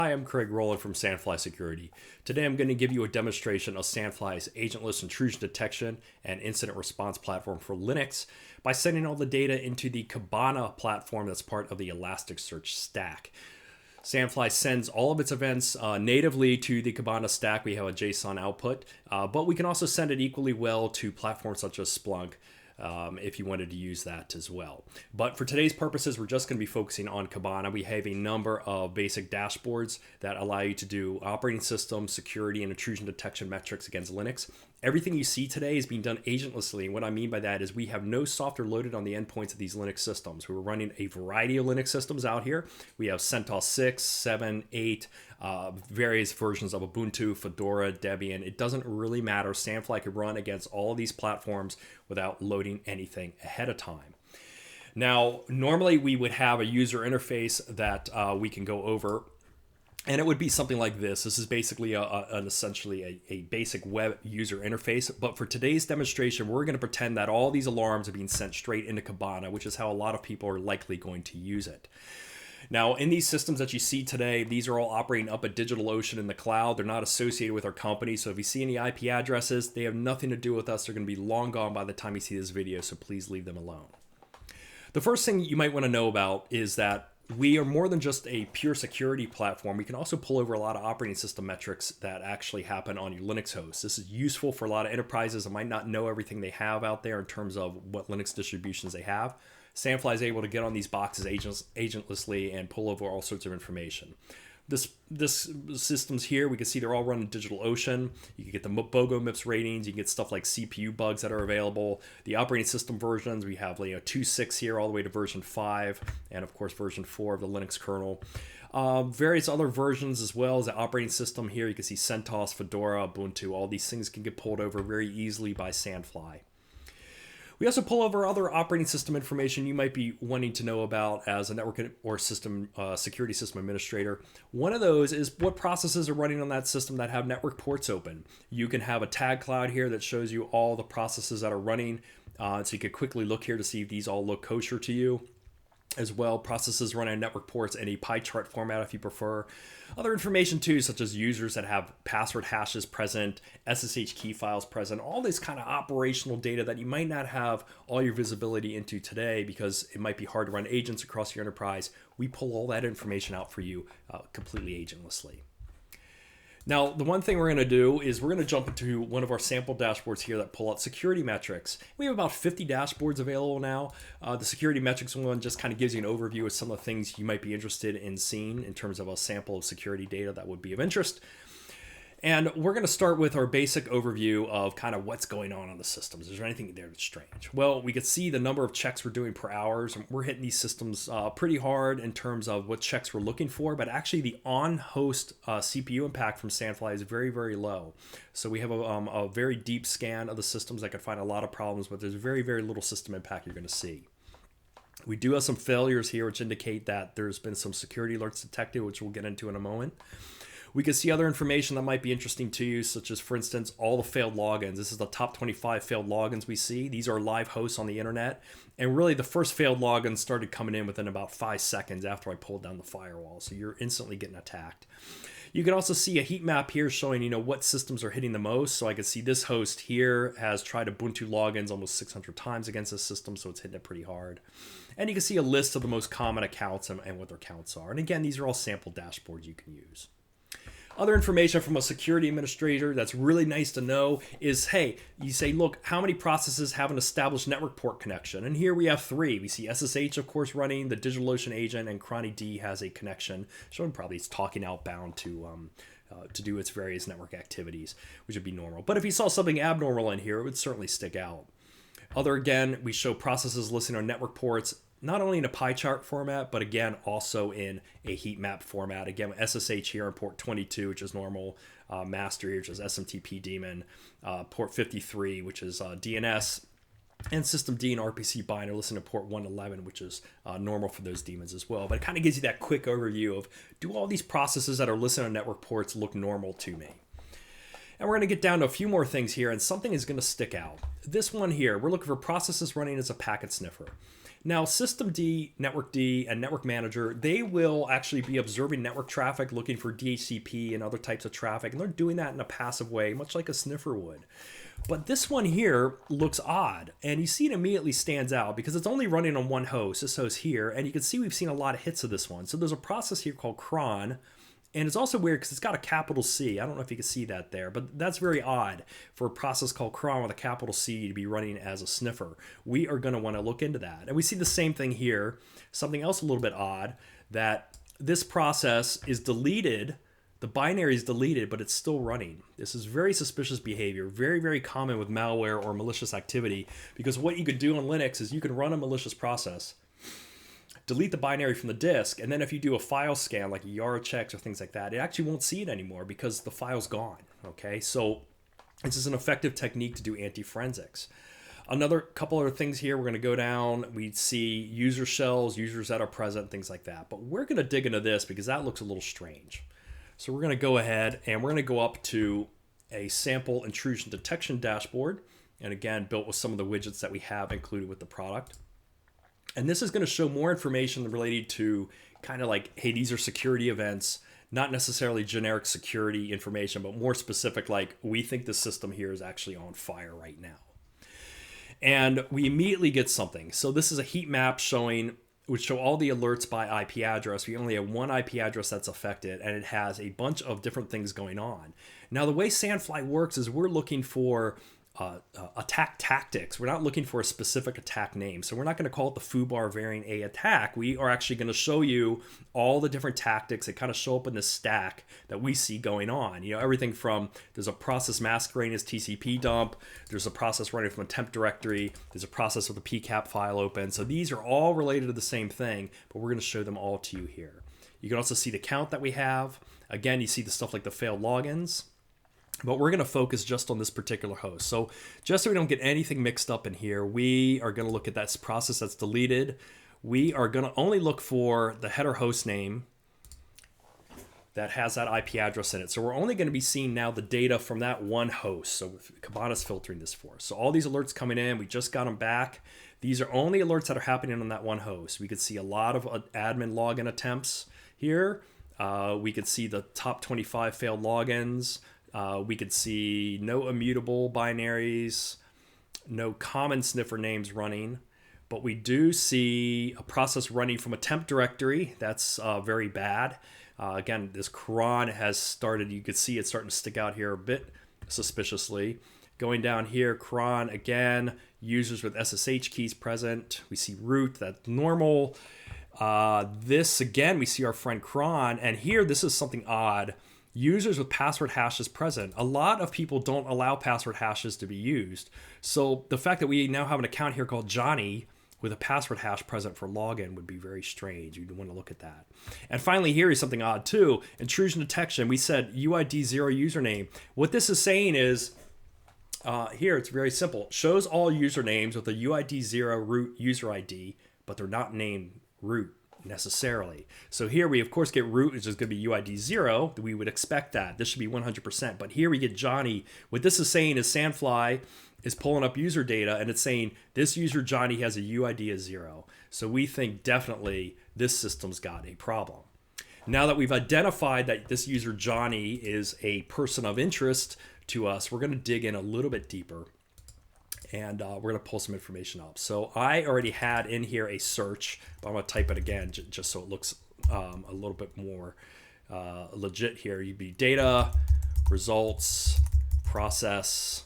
Hi, I'm Craig Rowland from Sandfly Security. Today I'm going to give you a demonstration of Sandfly's agentless intrusion detection and incident response platform for Linux by sending all the data into the Kibana platform that's part of the Elasticsearch stack. Sandfly sends all of its events natively to the Kibana stack. We have a JSON output, but we can also send it equally well to platforms such as Splunk. If you wanted to use that as well. But for today's purposes, we're just going to be focusing on Kibana. We have a number of basic dashboards that allow you to do operating system, security, and intrusion detection metrics against Linux. Everything you see today is being done agentlessly. And what I mean by that is we have no software loaded on the endpoints of these Linux systems. We're running a variety of Linux systems out here. We have CentOS 6, 7, 8, various versions of Ubuntu, Fedora, Debian. It doesn't really matter. Sandfly can run against all of these platforms without loading anything ahead of time. Now, normally we would have a user interface that we can go over, and it would be something like this. This is basically essentially a basic web user interface. But for today's demonstration, we're going to pretend that all these alarms are being sent straight into Kibana, which is how a lot of people are likely going to use it. Now, in these systems that you see today, these are all operating up at DigitalOcean in the cloud. They're not associated with our company. So if you see any IP addresses, they have nothing to do with us. They're going to be long gone by the time you see this video. So please leave them alone. The first thing you might want to know about is that we are more than just a pure security platform. We can also pull over a lot of operating system metrics that actually happen on your Linux host. This is useful for a lot of enterprises that might not know everything they have out there in terms of what Linux distributions they have. Sandfly is able to get on these boxes agentlessly and pull over all sorts of information. This systems here, we can see they're all running DigitalOcean. You can get the BOGO MIPS ratings. You can get stuff like CPU bugs that are available. The operating system versions, we have 2.6 here all the way to version 5, and of course version 4 of the Linux kernel. Various other versions as well as the operating system here. You can see CentOS, Fedora, Ubuntu. All these things can get pulled over very easily by Sandfly. We also pull over other operating system information you might be wanting to know about as a network or system security system administrator. One of those is what processes are running on that system that have network ports open. You can have a tag cloud here that shows you all the processes that are running. So you could quickly look here to see if these all look kosher to you. As well, processes running on network ports in a pie chart format if you prefer. Other information too, such as users that have password hashes present, SSH key files present, all this kind of operational data that you might not have all your visibility into today because it might be hard to run agents across your enterprise. We pull all that information out for you completely agentlessly. Now, the one thing we're going to do is we're going to jump into one of our sample dashboards here that pull out security metrics. We have about 50 dashboards available now. The security metrics one just kind of gives you an overview of some of the things you might be interested in seeing in terms of a sample of security data that would be of interest. And we're going to start with our basic overview of kind of what's going on the systems. Is there anything there that's strange? Well, we can see the number of checks we're doing per hour. We're hitting these systems pretty hard in terms of what checks we're looking for, but actually the on-host CPU impact from Sandfly is very, very low. So we have a very deep scan of the systems that could find a lot of problems, but there's very, very little system impact you're going to see. We do have some failures here, which indicate that there's been some security alerts detected, which we'll get into in a moment. We can see other information that might be interesting to you, such as, for instance, all the failed logins. This is the top 25 failed logins we see. These are live hosts on the internet. And really, the first failed login started coming in within about 5 seconds after I pulled down the firewall. So you're instantly getting attacked. You can also see a heat map here showing, what systems are hitting the most. So I can see this host here has tried Ubuntu logins almost 600 times against this system, so it's hitting it pretty hard. And you can see a list of the most common accounts and what their counts are. And again, these are all sample dashboards you can use. Other information from a security administrator that's really nice to know is, hey, you say, look, how many processes have an established network port connection? And here we have 3. We see SSH, of course, running, the DigitalOcean agent, and cronnyD has a connection, showing probably it's talking outbound to do its various network activities, which would be normal. But if you saw something abnormal in here, it would certainly stick out. Again, we show processes listed on network ports, not only in a pie chart format, but again, also in a heat map format. Again, SSH here on port 22, which is normal, master here, which is SMTP daemon, port 53, which is DNS, and systemd and RPC binder listed to port 111, which is normal for those daemons as well. But it kind of gives you that quick overview of, do all these processes that are listed on network ports look normal to me? And we're going to get down to a few more things here, and something is going to stick out. This one here, we're looking for processes running as a packet sniffer. Now, systemd, networkd, and network manager, they will actually be observing network traffic, looking for DHCP and other types of traffic, and they're doing that in a passive way, much like a sniffer would. But this one here looks odd, and you see it immediately stands out because it's only running on one host, this host here, and you can see we've seen a lot of hits of this one. So there's a process here called cron, and it's also weird because it's got a capital C. I don't know if you can see that there, but that's very odd for a process called cron with a capital C to be running as a sniffer. We are going to want to look into that. And we see the same thing here, something else a little bit odd, that this process is deleted. The binary is deleted, but it's still running. This is very suspicious behavior, very, very common with malware or malicious activity, because what you could do on Linux is you can run a malicious process, delete the binary from the disk, and then if you do a file scan like Yara checks or things like that, it actually won't see it anymore because the file's gone. Okay, so this is an effective technique to do anti-forensics. Another couple other things here, we're going to go down, we see user shells, users that are present, things like that. But we're going to dig into this because that looks a little strange. So we're going to go ahead and we're going to go up to a sample intrusion detection dashboard. And again, built with some of the widgets that we have included with the product. And this is going to show more information related to kind of like, hey, these are security events, not necessarily generic security information, but more specific, like we think the system here is actually on fire right now. And we immediately get something. So this is a heat map showing, which show all the alerts by IP address. We only have one IP address that's affected, and it has a bunch of different things going on. Now, the way Sandfly works is we're looking for attack tactics. We're not looking for a specific attack name. So we're not going to call it the foobar variant A attack. We are actually going to show you all the different tactics that kind of show up in the stack that we see going on. You know, everything from there's a process masquerading as TCP dump, there's a process running from a temp directory, there's a process with a PCAP file open. So these are all related to the same thing, but we're going to show them all to you here. You can also see the count that we have. Again, you see the stuff like the failed logins. But we're going to focus just on this particular host. So just so we don't get anything mixed up in here, we are going to look at that process that's deleted. We are going to only look for the header host name that has that IP address in it. So we're only going to be seeing now the data from that one host. So Kibana's filtering this for us. So all these alerts coming in, we just got them back. These are only alerts that are happening on that one host. We could see a lot of admin login attempts here. We could see the top 25 failed logins. We could see no immutable binaries, no common sniffer names running, but we do see a process running from a temp directory. That's very bad. Again, this cron has started, you could see it starting to stick out here a bit suspiciously. Going down here, cron again, users with SSH keys present. We see root, that's normal. This again, we see our friend cron, and here this is something odd. Users with password hashes present. A lot of people don't allow password hashes to be used. So the fact that we now have an account here called Johnny with a password hash present for login would be very strange. You'd want to look at that. And finally, here is something odd too. Intrusion detection. We said UID 0 username. What this is saying is, here it's very simple. It shows all usernames with a UID 0 root user ID, but they're not named root necessarily. So here we of course get root, which is going to be UID 0. We would expect that. This should be 100%. But here we get Johnny. What this is saying is Sandfly is pulling up user data and it's saying this user Johnny has a UID of 0. So we think definitely this system's got a problem. Now that we've identified that this user Johnny is a person of interest to us, we're going to dig in a little bit deeper. And we're going to pull some information up. So I already had in here a search, but I'm going to type it again just so it looks a little bit more legit here. You'd be data, results, process.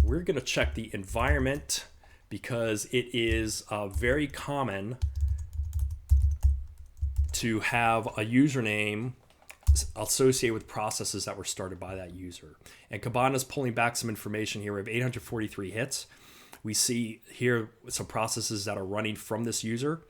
We're going to check the environment because it is very common to have a username associated with processes that were started by that user. And Kibana's pulling back some information here. We have 843 hits. We see here some processes that are running from this user.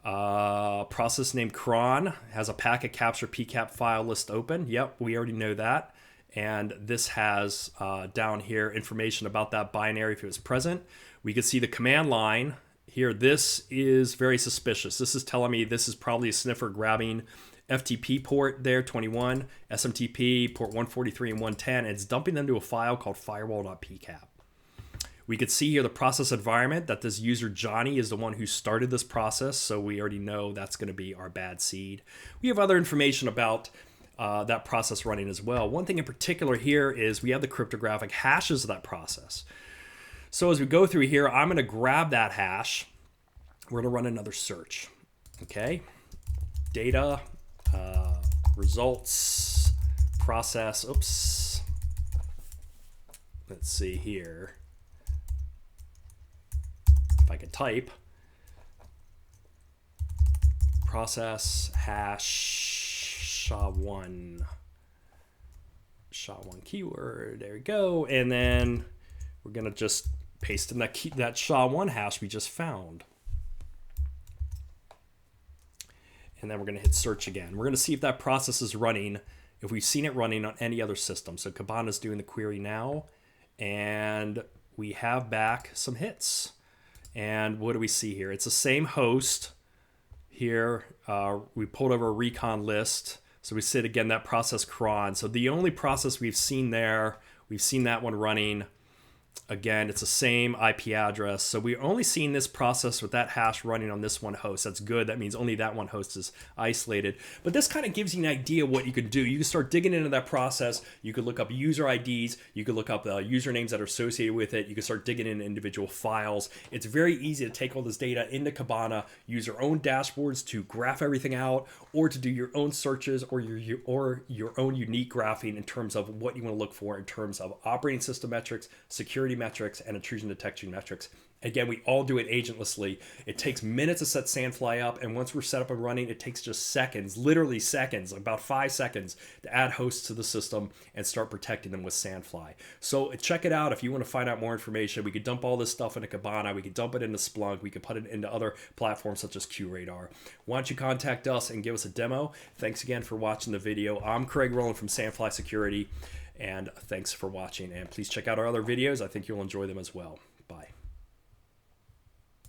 Process named cron has a packet capture PCAP file list open. Yep, we already know that. And this has down here information about that binary if it was present. We could see the command line here. This is very suspicious. This is telling me this is probably a sniffer grabbing FTP port there, 21, SMTP, port 143 and 110, and it's dumping them to a file called firewall.pcap. We could see here the process environment, that this user Johnny is the one who started this process, so we already know that's going to be our bad seed. We have other information about that process running as well. One thing in particular here is we have the cryptographic hashes of that process. So as we go through here, I'm going to grab that hash. We're going to run another search. Okay, data, results, process, oops. Let's see here. If I could type process hash SHA-1 keyword, there we go, and then we're gonna just paste in that SHA-1 hash we just found, and then we're gonna hit search again. We're gonna see if that process is running, if we've seen it running on any other system. So Kibana's doing the query now, and we have back some hits. And what do we see here? It's the same host here. We pulled over a recon list. So we said again that process cron. So the only process we've seen there, we've seen that one running. Again, it's the same IP address. So we're only seeing this process with that hash running on this one host. That's good. That means only that one host is isolated. But this kind of gives you an idea of what you can do. You can start digging into that process. You could look up user IDs. You could look up usernames that are associated with it. You can start digging into individual files. It's very easy to take all this data into Kibana, use your own dashboards to graph everything out, or to do your own searches or your own unique graphing in terms of what you want to look for in terms of operating system metrics, security metrics, and intrusion detection metrics. Again, we all do it agentlessly. It takes minutes to set Sandfly up, and once we're set up and running, it takes just seconds, literally seconds, about 5 seconds, to add hosts to the system and start protecting them with Sandfly. So check it out if you want to find out more information. We could dump all this stuff into Kibana. We could dump it into Splunk. We could put it into other platforms such as QRadar. Why don't you contact us and give us a demo? Thanks again for watching the video. I'm Craig Rowland from Sandfly Security, and thanks for watching. And please check out our other videos. I think you'll enjoy them as well. Bye.